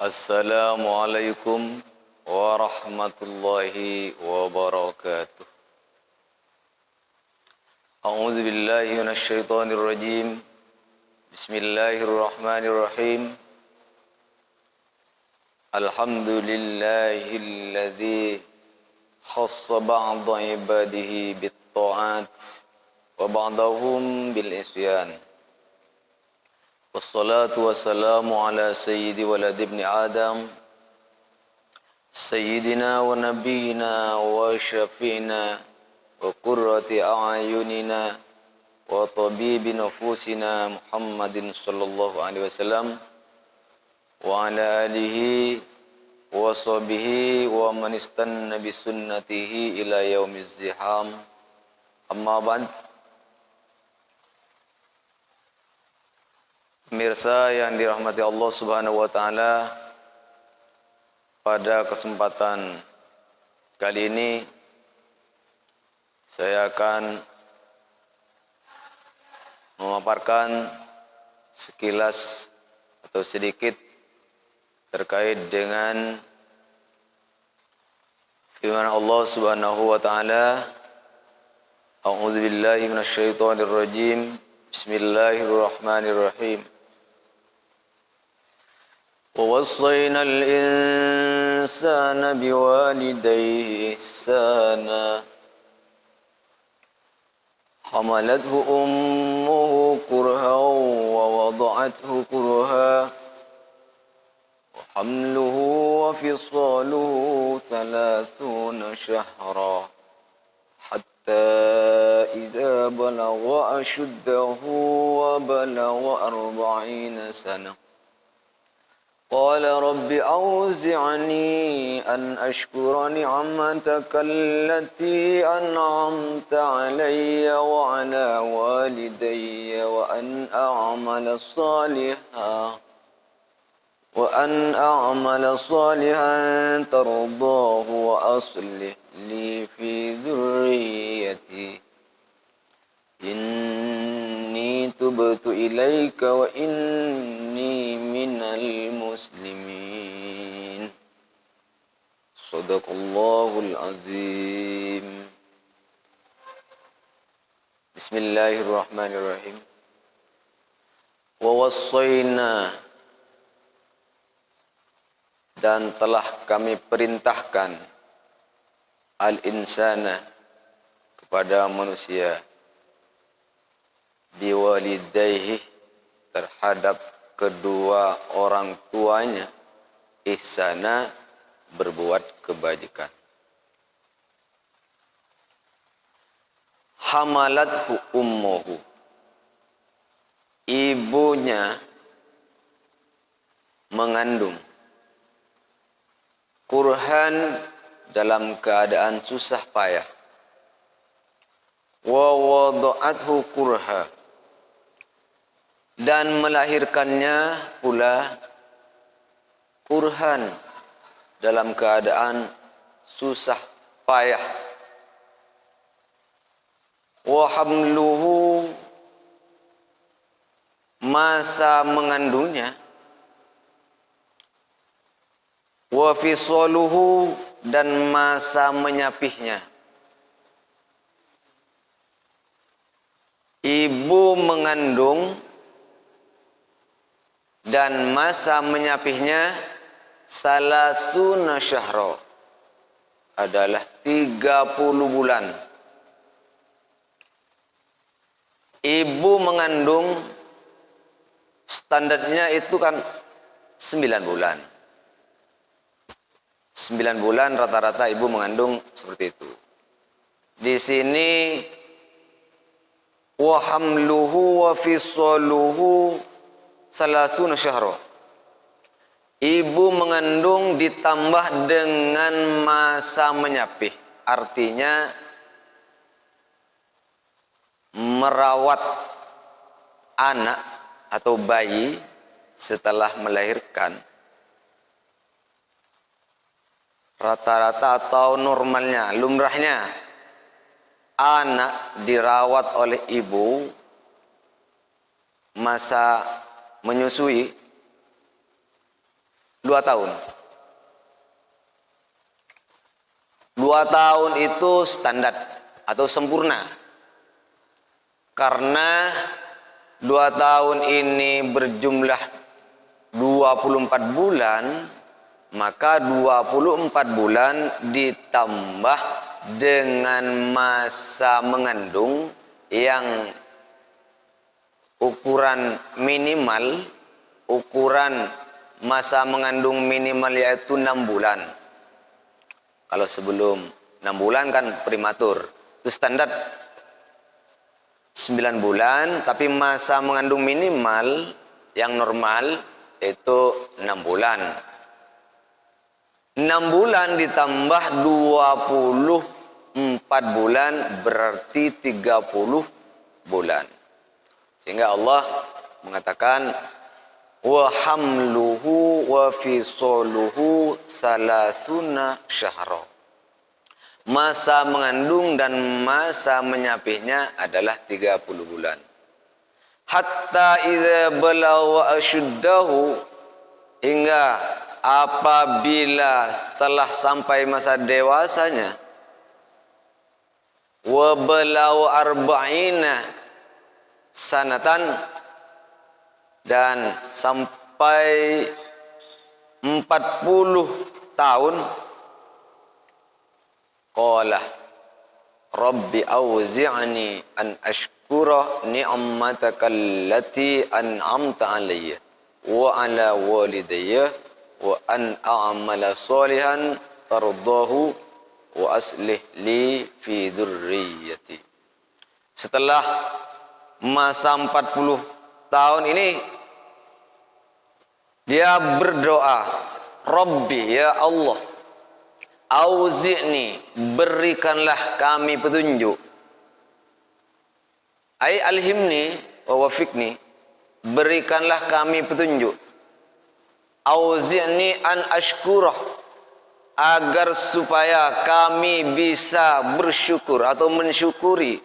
Assalamualaikum warahmatullahi wabarakatuh. A'udzu billahi minasyaitonir rajim. Bismillahirrahmanirrahim. Alhamdulillahilladzi khassa ba'dha ibadihi bit-ta'at wa ba'dahum bil isyan. Wassalatu wassalamu ala sayyidi walad ibni Adam Sayyidina wa nabiyina wa syafi'ina wa qurrati a'yunina wa tabibi nufusina Muhammadin sallallahu alaihi wasallam wa ala alihi wa sahbihi wa man istanna bi sunnatihi ila yaumiz ziham. Amma ba'd. Pemirsa yang dirahmati Allah Subhanahu wa taala, pada kesempatan kali ini saya akan memaparkan sekilas atau sedikit terkait dengan firman Allah Subhanahu wa taala. A'udzu billahi minasyaitonir rajim. Bismillahirrahmanirrahim. ووصينا الإنسان بوالديه إحسانا حملته أمه كرها ووضعته كرها وحمله وفصاله 30 شهرا حتى إذا بلغ أشده وبلغ 40 سنة قال رب أوزعني أن أشكر نعمتك التي أنعمت علي وعلى والدي وأن أعمل صالحا ترضاه وأصلح لي في ذريتي إني تبت إليك وإني من المسلمين. صدق الله العظيم. بسم الله الرحمن الرحيم. ووصينا, dan telah kami perintahkan, al-insana, kepada manusia, biwalidayhi, terhadap kedua orang tuanya, ihsana, berbuat kebajikan. Hamalathu ummuhu, ibunya mengandung, kurhan, dalam keadaan susah payah, wa wada'athu kurha, dan melahirkannya pula kurhan, dalam keadaan susah payah, wa hamluhu, masa mengandungnya, wa fisaluhu, dan masa menyapihnya. Ibu mengandung dan masa menyapihnya salasuna syahra, adalah 30 bulan. Ibu mengandung standarnya itu kan 9 bulan. 9 bulan rata-rata ibu mengandung seperti itu. Di sini wa hamluhu wa fisaluhu salasuna syahra, ibu mengandung ditambah dengan masa menyapih, artinya merawat anak atau bayi setelah melahirkan. Rata-rata atau normalnya, lumrahnya, anak dirawat oleh ibu masa menyusui 2 tahun. 2 tahun itu standar atau sempurna. Karena 2 tahun ini berjumlah 24 bulan, maka 24 bulan ditambah dengan masa mengandung yang ukuran masa mengandung minimal yaitu 6 bulan. Kalau sebelum 6 bulan kan prematur. Itu standar 9 bulan, tapi masa mengandung minimal yang normal itu 6 bulan. 6 bulan ditambah 24 bulan berarti 30 bulan. Sehingga Allah mengatakan wa hamluhu wa fisaluhu salasuna syahra. Masa mengandung dan masa menyapihnya adalah 30 bulan. Hatta idza balagha asyuddahu, hingga apabila telah sampai masa dewasanya, wa balagha arba'ina sanatan, dan sampai 40 tahun, qala rabbi auzi'ni an ashkura ni'mataka allati an'amta alayya wa ala walidayya wa an a'mala salihan tardahu wa aslih li fi dzurriyyati. Setelah masa 40 tahun ini, dia berdoa, Rabbi, ya Allah, auzi'ni, berikanlah kami petunjuk. Ai alhimni wa wafiqni, berikanlah kami petunjuk. Auzi'ni an ashkurah, agar supaya kami bisa bersyukur atau mensyukuri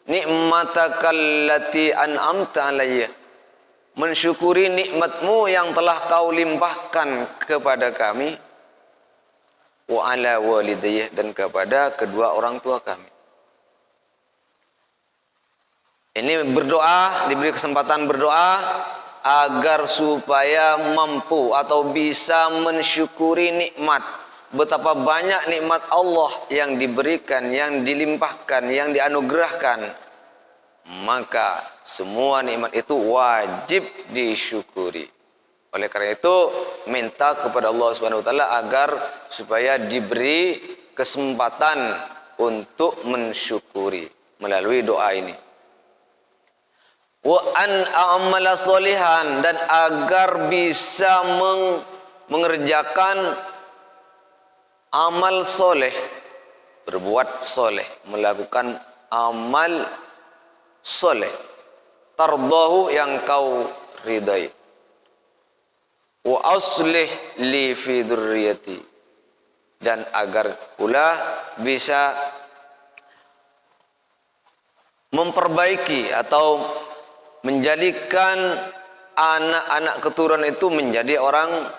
nikmatakallati an'amta alayya, mensyukuri nikmatmu yang telah kau limpahkan kepada kami, wa ala walidayya, dan kepada kedua orang tua kami. Ini berdoa, diberi kesempatan berdoa agar supaya mampu atau bisa mensyukuri nikmat. Betapa banyak nikmat Allah yang diberikan, yang dilimpahkan, yang dianugerahkan. Maka semua nikmat itu wajib disyukuri. Oleh karena itu, minta kepada Allah Subhanahu wa taala agar supaya diberi kesempatan untuk mensyukuri melalui doa ini. Wa an a'mala sholihan, dan agar bisa mengerjakan amal soleh, berbuat soleh, melakukan amal soleh, tardahu, yang kau ridai, wa aslih li fi dzurriyyati, dan agar pula bisa memperbaiki atau menjadikan anak-anak keturunan itu menjadi orang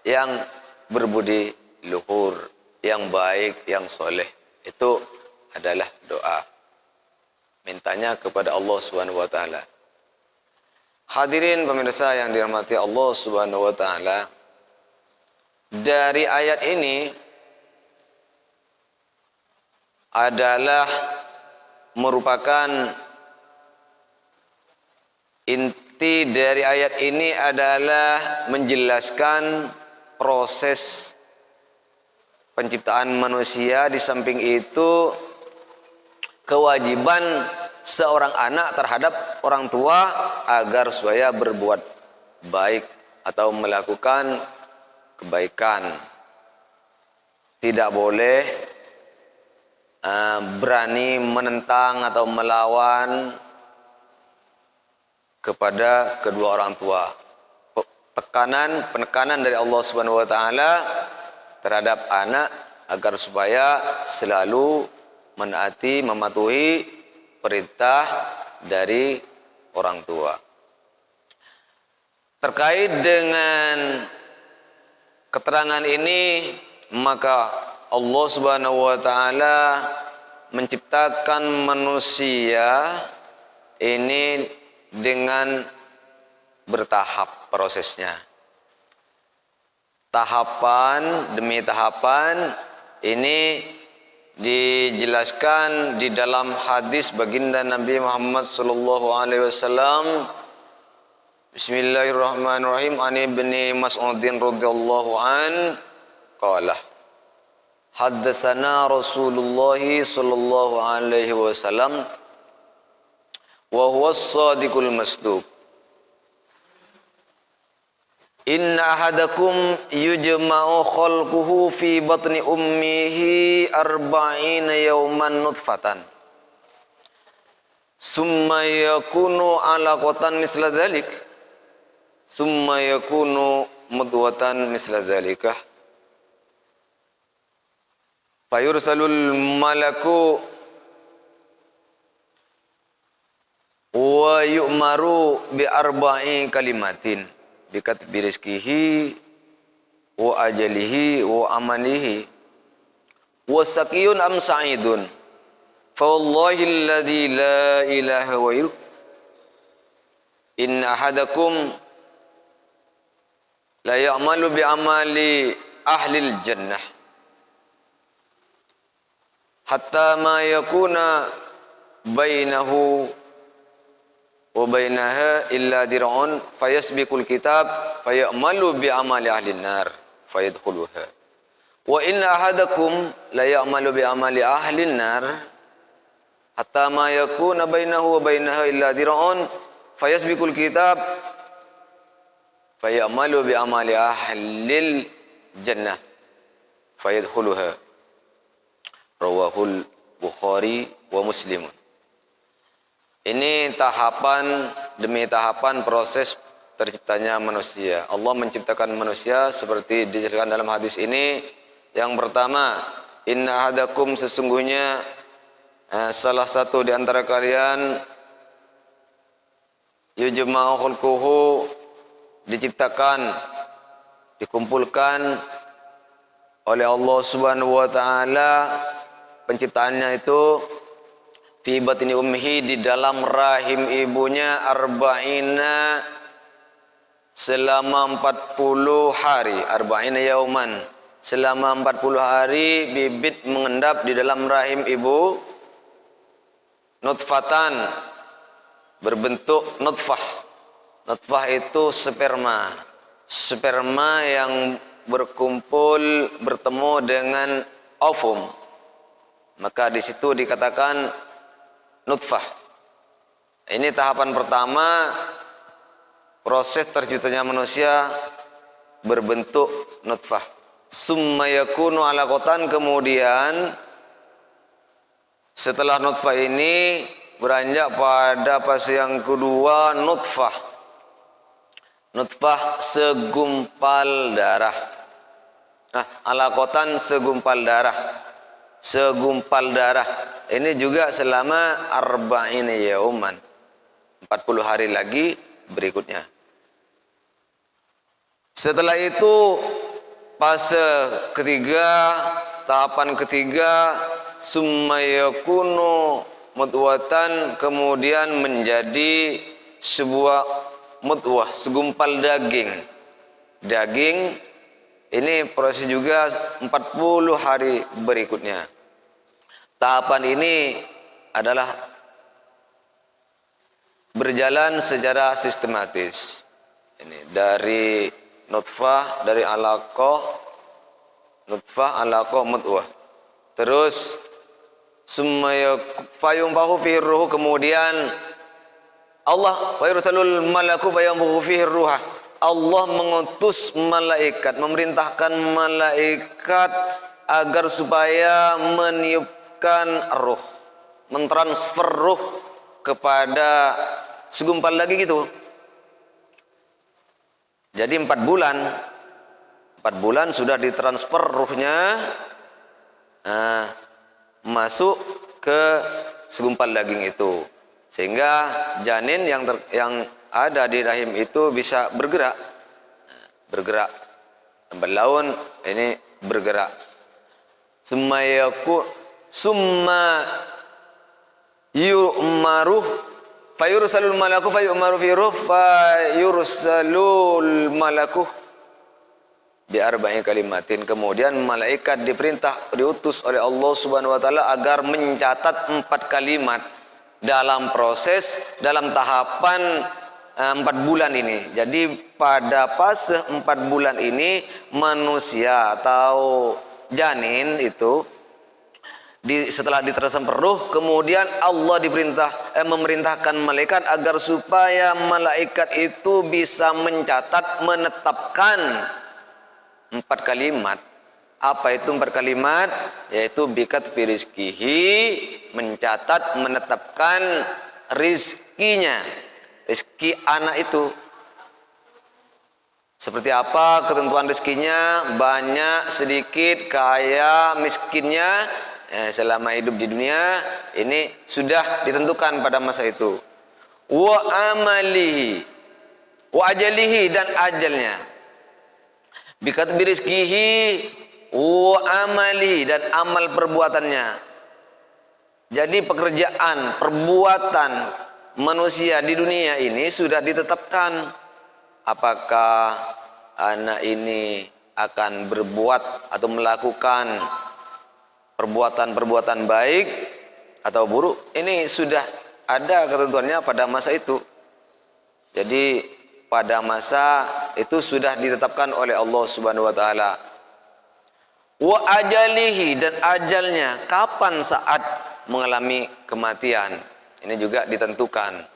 yang berbudi luhur, yang baik, yang soleh. Itu adalah doa, mintanya kepada Allah Subhanahu wa taala. Hadirin pemirsa yang dirahmati Allah Subhanahu wa taala, dari ayat ini adalah merupakan inti dari ayat ini adalah menjelaskan proses penciptaan manusia. Di samping itu, kewajiban seorang anak terhadap orang tua agar supaya berbuat baik atau melakukan kebaikan. Tidak boleh berani menentang atau melawan kepada kedua orang tua. Penekanan dari Allah Subhanahu wa taala terhadap anak agar supaya selalu menaati, mematuhi perintah dari orang tua. Terkait dengan keterangan ini maka Allah Subhanahu wa taala menciptakan manusia ini dengan bertahap prosesnya. Tahapan demi tahapan ini dijelaskan di dalam hadis baginda Nabi Muhammad sallallahu alaihi wasallam. Bismillahirrahmanirrahim. Ani ibni Mas'udin radhiyallahu an qala haddatsana Rasulullah sallallahu alaihi wasallam wa huwa as-sadiqul masduq. Inna ahadakum yujma'u khalquhu fi batni ummihi arba'ina yawman nutfatan summa yakunu alaqatan misla dhalik summa yakunu mudghatan misla dhalikah fayursalul malaku wa yu'maru bi arba'i kalimatin bikatbi rizkihi wa ajalihi wa amalihi wa saqiyun am sa'idun fa wallahi alladhi la ilaha ghairuh inna ahadakum la ya'malu bi amali ahli al-jannah hatta ma yakuna bainahu wa bainaha illa dir'un fayasbiqul kitab fayamalu bi amali ahli an-nar fayadkhuluha wa inna ahadakum la ya'malu bi amali ahli an-nar hatta ma yakuna bainahu wa bainaha illa dir'un fayasbiqul kitab fayamalu bi amali ahli al-jannah fayadkhuluha rawahul Bukhari wa Muslim. Ini tahapan demi tahapan proses terciptanya manusia. Allah menciptakan manusia seperti dijelaskan dalam hadis ini. Yang pertama, inna ahadakum sesungguhnya salah satu di antara kalian yujma'u khalquhu diciptakan, dikumpulkan oleh Allah Subhanahu wa taala penciptaannya itu fi batni ummihi di dalam rahim ibunya arba'ina selama 40 hari arba'ina yauman selama 40 hari bibit mengendap di dalam rahim ibu nutfatan berbentuk nutfah. Nutfah itu sperma yang berkumpul bertemu dengan ovum, maka di situ dikatakan nutfah. Ini tahapan pertama proses terciptanya manusia berbentuk nutfah. Summa yakunu alaqatan, kemudian setelah nutfah ini beranjak pada fase yang kedua nutfah. Nutfah segumpal darah. Alaqatan segumpal darah. Segumpal darah. Ini juga selama arba'ina yauman. 40 hari lagi berikutnya. Setelah itu fase ketiga, tahapan ketiga summa yakunu mudghatan, kemudian menjadi sebuah mudghah, segumpal daging. Daging ini proses juga 40 hari berikutnya. Tahapan ini adalah berjalan secara sistematis. Ini dari nutfah, dari alaqah, nutfah, alaqah, mudghah. Terus summa fayunfakhu fihi ruh, kemudian Allah fayursalul malaku fayunfakhu fihi ruha. Allah mengutus malaikat, memerintahkan malaikat agar supaya meniupkan ruh, mentransfer ruh kepada segumpal lagi gitu. Jadi 4 bulan sudah ditransfer ruhnya masuk ke segumpal daging itu, sehingga janin yang ada di rahim itu bisa bergerak. lambat laun ini bergerak. Summa yu'maruh fayursalul malaku fayu'maru fi ruh fayursalul malaku bi arba'i kalimatin. Kemudian malaikat diutus oleh Allah Subhanahu wa taala agar mencatat 4 kalimat dalam tahapan 4 bulan ini. Jadi pada fase 4 bulan ini manusia atau janin itu setelah diteraskan ruh, kemudian Allah memerintahkan malaikat agar supaya malaikat itu bisa mencatat, menetapkan 4 kalimat. Apa itu 4 kalimat? Yaitu bikat rizkihi, mencatat, menetapkan rizkinya, rizki anak itu. Seperti apa ketentuan rizkinya, banyak, sedikit, kaya, miskinnya, selama hidup di dunia, ini sudah ditentukan pada masa itu. Wa amalihi, wa ajalihi, dan ajalnya. Bikat birizkihi wa amali, dan amal perbuatannya. Jadi pekerjaan, perbuatan manusia di dunia ini sudah ditetapkan. Apakah anak ini akan berbuat atau melakukan perbuatan-perbuatan baik atau buruk, ini sudah ada ketentuannya pada masa itu. Jadi pada masa itu sudah ditetapkan oleh Allah Subhanahu wa taala. Wa ajalihi, dan ajalnya, kapan saat mengalami kematian. Ini juga ditentukan.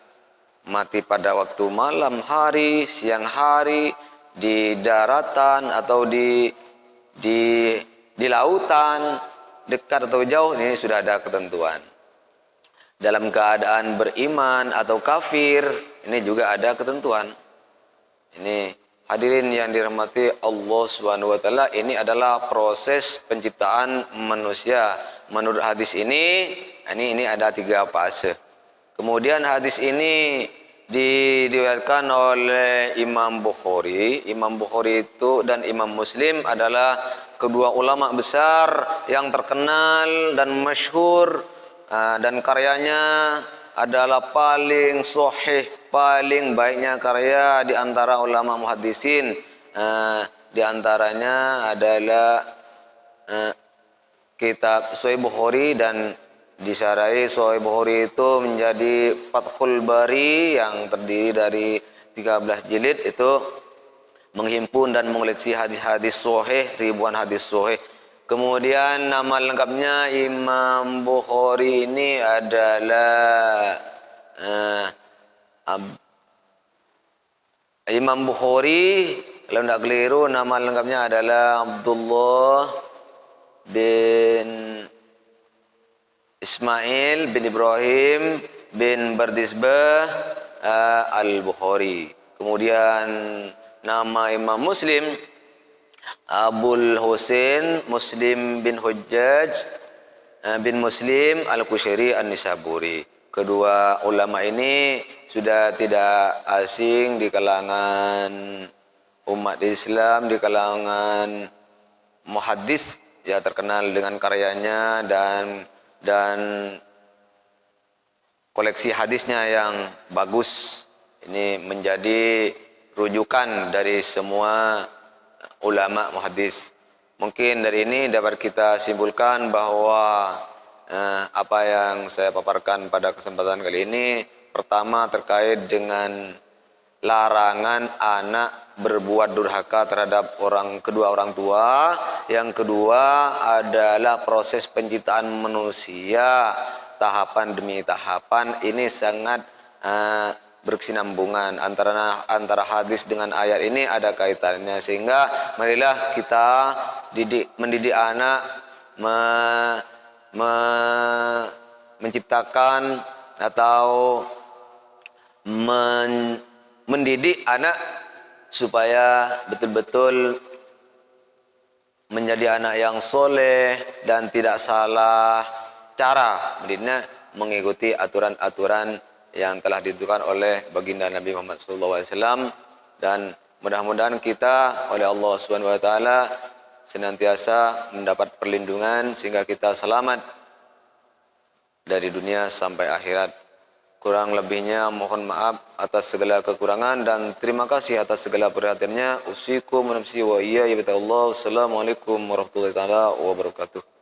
Mati pada waktu malam hari, siang hari, di daratan atau di lautan, dekat atau jauh, ini sudah ada ketentuan. Dalam keadaan beriman atau kafir, ini juga ada ketentuan. Ini hadirin yang dirahmati Allah Subhanahu wa taala, ini adalah proses penciptaan manusia. Menurut hadis ini ada 3 fase. Kemudian hadis ini diriwayatkan oleh Imam Bukhari. Imam Bukhari itu dan Imam Muslim adalah kedua ulama besar yang terkenal dan masyhur, dan karyanya adalah paling sahih, paling baiknya karya di antara ulama muhaddisin. Di antaranya adalah kitab Sahih Bukhari, dan disarai Sahih Bukhari itu menjadi Fathul Bari yang terdiri dari 13 jilid, itu menghimpun dan mengoleksi hadis-hadis sahih, ribuan hadis sahih. Kemudian nama lengkapnya Imam Bukhari ini adalah Imam Bukhari, kalau tidak keliru nama lengkapnya adalah Abdullah bin Ismail bin Ibrahim bin Bardisbah Al-Bukhari. Kemudian nama Imam Muslim Abul Husain Muslim bin Hujjaj bin Muslim Al-Qushairi An-Nisaburi. Kedua ulama ini sudah tidak asing di kalangan umat Islam, di kalangan muhaddis, ya, terkenal dengan karyanya dan koleksi hadisnya yang bagus. Ini menjadi rujukan dari semua ulama muhaddis. Mungkin dari ini dapat kita simpulkan bahwa apa yang saya paparkan pada kesempatan kali ini, pertama terkait dengan larangan anak berbuat durhaka terhadap kedua orang tua. Yang kedua adalah proses penciptaan manusia, tahapan demi tahapan. Ini sangat berkesinambungan antara hadis dengan ayat ini, ada kaitannya. Sehingga marilah kita mendidik anak, menciptakan atau mendidik anak supaya betul-betul menjadi anak yang soleh dan tidak salah cara mendidiknya, mengikuti aturan-aturan yang telah ditentukan oleh baginda Nabi Muhammad SAW, dan Mudah-mudahan kita oleh Allah Subhanahu wa taala senantiasa mendapat perlindungan sehingga kita selamat dari dunia sampai akhirat. Kurang lebihnya mohon maaf atas segala kekurangan dan terima kasih atas segala perhatiannya. Usikum wa nafsi wa iyaya bi taqwallah. Assalamualaikum warahmatullahi wabarakatuh.